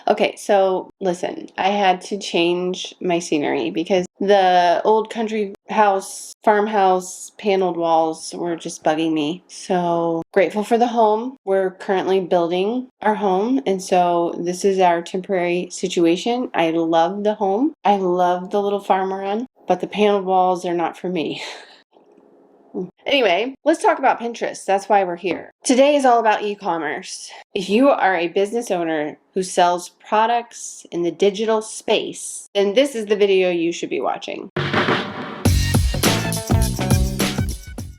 Okay, so listen, I had to change my scenery because the old country house, farmhouse, paneled walls were just bugging me. So grateful for the home. We're currently building our home, and so this is our temporary situation. I love the home. I love the little farm we're on, but the paneled walls are not for me. Anyway, let's talk about Pinterest. That's why we're here. Today is all about e-commerce. If you are a business owner who sells products in the digital space, then this is the video you should be watching.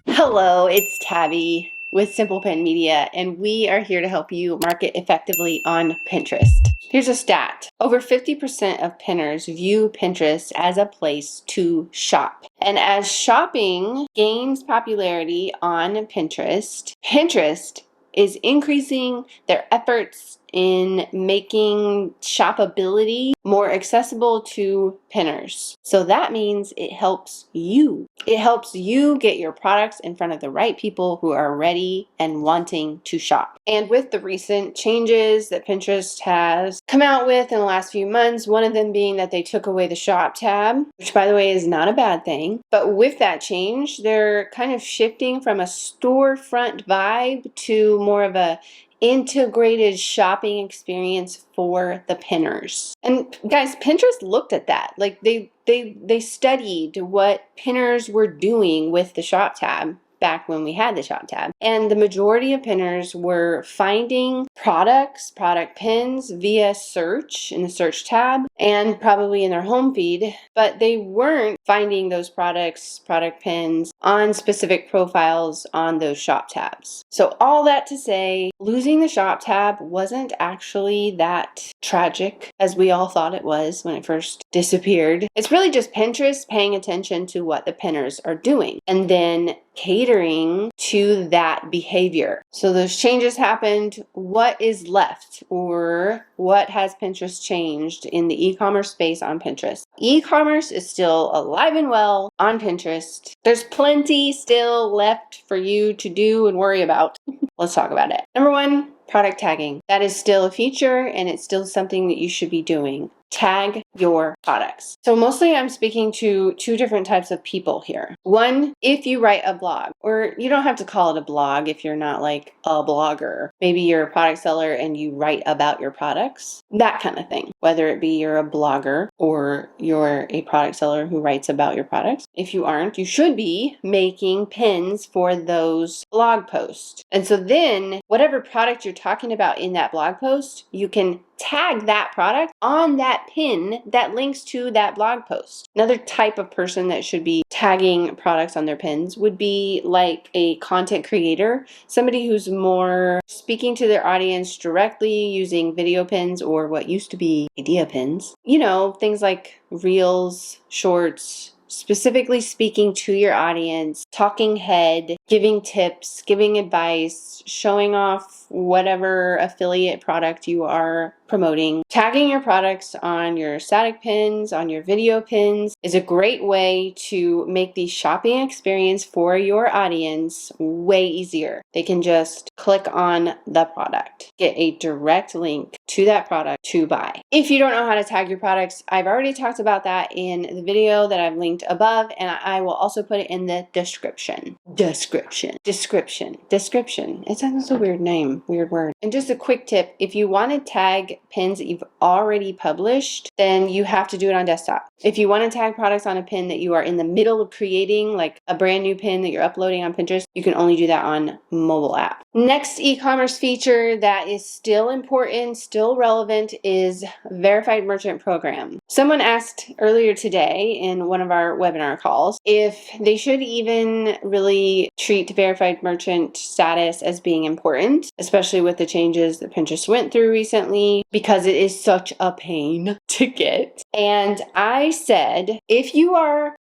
Hello, it's Tabby with Simple Pen Media, and we are here to help you market effectively on Pinterest. Here's a stat. Over 50% of pinners view Pinterest as a place to shop. And as shopping gains popularity on Pinterest, Pinterest is increasing their efforts in making shoppability more accessible to pinners. So that means it helps you. It helps you get your products in front of the right people who are ready and wanting to shop. And with the recent changes that Pinterest has come out with in the last few months, one of them being that they took away the shop tab, which by the way is not a bad thing. But with that change, they're kind of shifting from a storefront vibe to more of a integrated shopping experience for the pinners. And guys, Pinterest looked at that. Like they studied what pinners were doing with the shop tab back when we had the shop tab. And the majority of pinners were finding products, product pins via search in the search tab and probably in their home feed, but they weren't finding those products, product pins on specific profiles on those shop tabs. So all that to say, losing the shop tab wasn't actually that tragic as we all thought it was when it first disappeared. It's really just Pinterest paying attention to what the pinners are doing and then catering to that behavior. So those changes happened. What is left, or what has Pinterest changed in the e-commerce space on Pinterest? E-commerce is still alive and well on Pinterest. There's plenty still left for you to do and worry about. Let's talk about it. Number one, product tagging. That is still a feature and it's still something that you should be doing. Tag your products. So mostly I'm speaking to two different types of people here. One, if you write a blog, or you don't have to call it a blog if you're not like a blogger. Maybe you're a product seller and you write about your products, that kind of thing. Whether it be you're a blogger or you're a product seller who writes about your products. If you aren't, you should be making pins for those blog posts. And so then whatever product you're talking about in that blog post, you can tag that product on that pin that links to that blog post. Another type of person that should be tagging products on their pins would be like a content creator, somebody who's more speaking to their audience directly using video pins or what used to be idea pins. You know, things like reels, shorts, specifically speaking to your audience, talking head, giving tips, giving advice, showing off whatever affiliate product you are promoting. Tagging your products on your static pins, on your video pins is a great way to make the shopping experience for your audience way easier. They can just click on the product, get a direct link to that product to buy. If you don't know how to tag your products, I've already talked about that in the video that I've linked above, and I will also put it in the description. Description. It sounds a weird name, weird word. And just a quick tip, if you want to tag pins that you've already published, then you have to do it on desktop. If you want to tag products on a pin that you are in the middle of creating, like a brand new pin that you're uploading on Pinterest, you can only do that on mobile app. Next e-commerce feature that is still important, still relevant, is Verified Merchant Program. Someone asked earlier today in one of our webinar calls if they should even really treat Verified Merchant status as being important, especially with the changes that Pinterest went through recently, because it is such a pain to get. And I said, if you are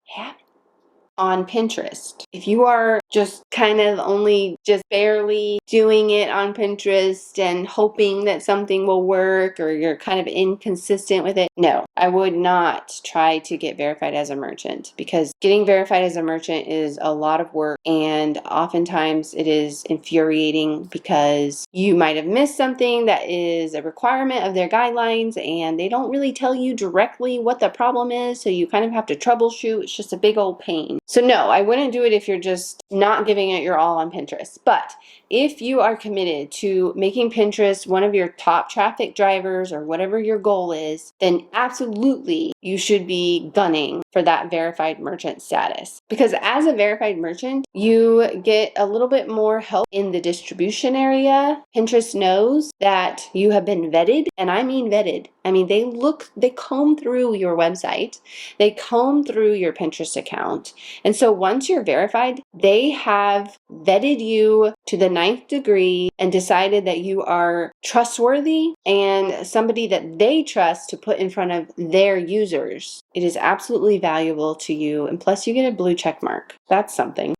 on Pinterest. If you are just kind of only just barely doing it on Pinterest and hoping that something will work, or you're kind of inconsistent with it, no, I would not try to get verified as a merchant, because getting verified as a merchant is a lot of work, and oftentimes it is infuriating because you might have missed something that is a requirement of their guidelines and they don't really tell you directly what the problem is, so you kind of have to troubleshoot. It's just a big old pain. So no, I wouldn't do it if you're just not giving it your all on Pinterest. But if you are committed to making Pinterest one of your top traffic drivers, or whatever your goal is, then absolutely you should be gunning for that verified merchant status. Because as a verified merchant, you get a little bit more help in the distribution area. Pinterest knows that you have been vetted, and I mean vetted. I mean, they comb through your website, they comb through your Pinterest account. And so once you're verified, they have vetted you to the 9th degree and decided that you are trustworthy and somebody that they trust to put in front of their users. It is absolutely valuable to you. And plus you get a blue check mark. That's something.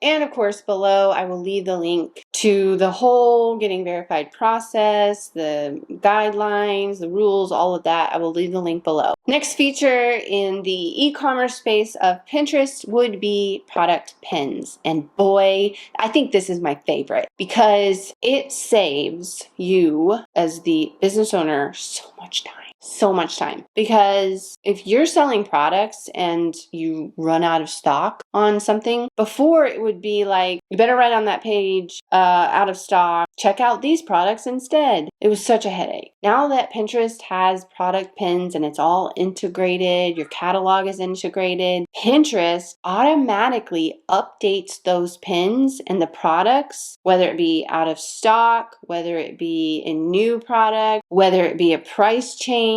And of course, below I will leave the link to the whole getting verified process, the guidelines, the rules, all of that. I will leave the link below. Next feature in the e-commerce space of Pinterest would be product pins. And boy, I think this is my favorite, because it saves you as the business owner so much time. So much time. Because if you're selling products and you run out of stock on something, before it would be like, you better write on that page, out of stock, check out these products instead. It was such a headache. Now that Pinterest has product pins and it's all integrated, your catalog is integrated, Pinterest automatically updates those pins and the products, whether it be out of stock, whether it be a new product, whether it be a price change.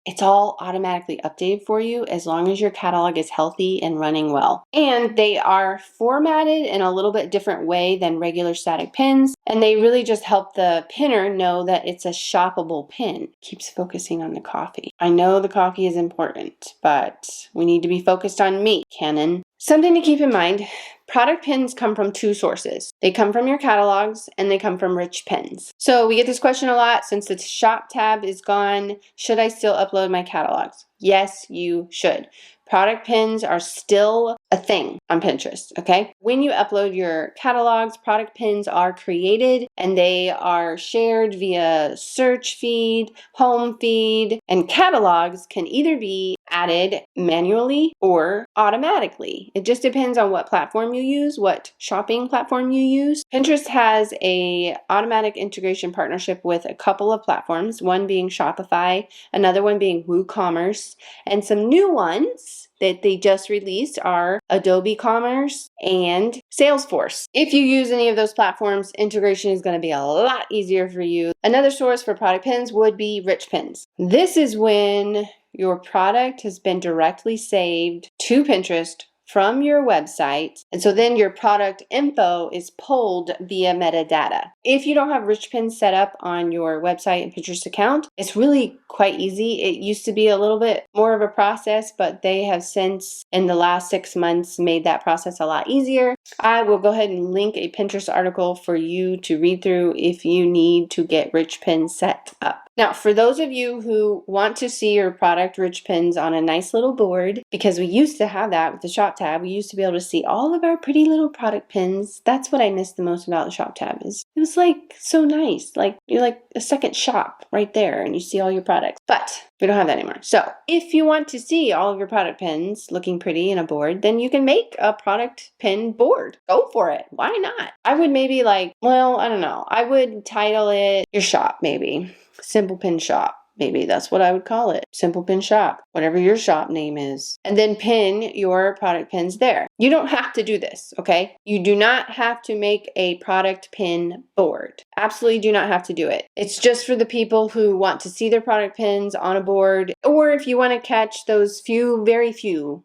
It's all automatically updated for you as long as your catalog is healthy and running well. And they are formatted in a little bit different way than regular static pins, and they really just help the pinner know that it's a shoppable pin. Keeps focusing on the coffee. I know the coffee is important, but we need to be focused on me, Canon. Something to keep in mind, product pins come from two sources. They come from your catalogs and they come from rich pins. So we get this question a lot. Since the shop tab is gone, should I still upload my catalogs? Yes, you should. Product pins are still a thing on Pinterest, okay? When you upload your catalogs, product pins are created and they are shared via search feed, home feed, and catalogs can either be added manually or automatically. It just depends on what platform you use, what shopping platform you use. Pinterest has a automatic integration partnership with a couple of platforms, one being Shopify, another one being WooCommerce, and some new ones that they just released are Adobe Commerce and Salesforce. If you use any of those platforms, integration is going to be a lot easier for you. Another source for product pins would be rich pins. This is when your product has been directly saved to Pinterest from your website, and so then your product info is pulled via metadata. If you don't have rich pins set up on your website and Pinterest account, it's really quite easy. It used to be a little bit more of a process, but they have since, in the last 6 months, made that process a lot easier. I will go ahead and link a Pinterest article for you to read through if you need to get rich pins set up. Now, for those of you who want to see your product rich pins on a nice little board, because we used to have that with the shop tab, we used to be able to see all of our pretty little product pins. That's what I miss the most about the shop tab, is it was like so nice. Like you're like a second shop right there and you see all your products. But we don't have that anymore. So if you want to see all of your product pins looking pretty in a board, then you can make a product pin board. Go for it. Why not? I would maybe I don't know. I would title it your shop, maybe. Simple Pin Shop. Maybe that's what I would call it. Simple Pin Shop, whatever your shop name is. And then pin your product pins there. You don't have to do this, okay? You do not have to make a product pin board. Absolutely do not have to do it. It's just for the people who want to see their product pins on a board, or if you want to catch those very few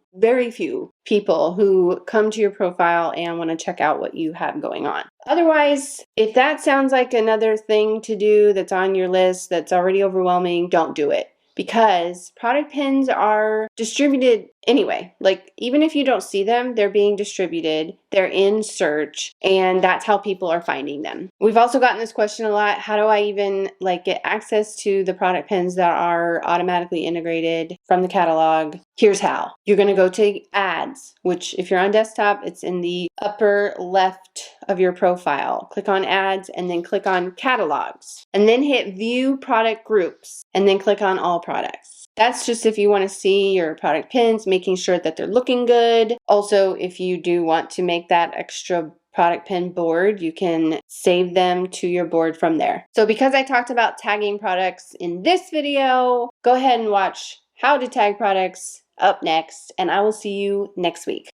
people who come to your profile and want to check out what you have going on. Otherwise, if that sounds like another thing to do that's on your list that's already overwhelming, don't do it. Because product pins are distributed Anyway, like even if you don't see them, they're being distributed, they're in search, and that's how people are finding them. We've also gotten this question a lot. How do I even like get access to the product pins that are automatically integrated from the catalog? Here's how. You're going to go to ads, which if you're on desktop, it's in the upper left of your profile. Click on ads and then click on catalogs, and then hit view product groups and then click on all products. That's just if you want to see your product pins, making sure that they're looking good. Also, if you do want to make that extra product pin board, you can save them to your board from there. So because I talked about tagging products in this video, go ahead and watch how to tag products up next, and I will see you next week.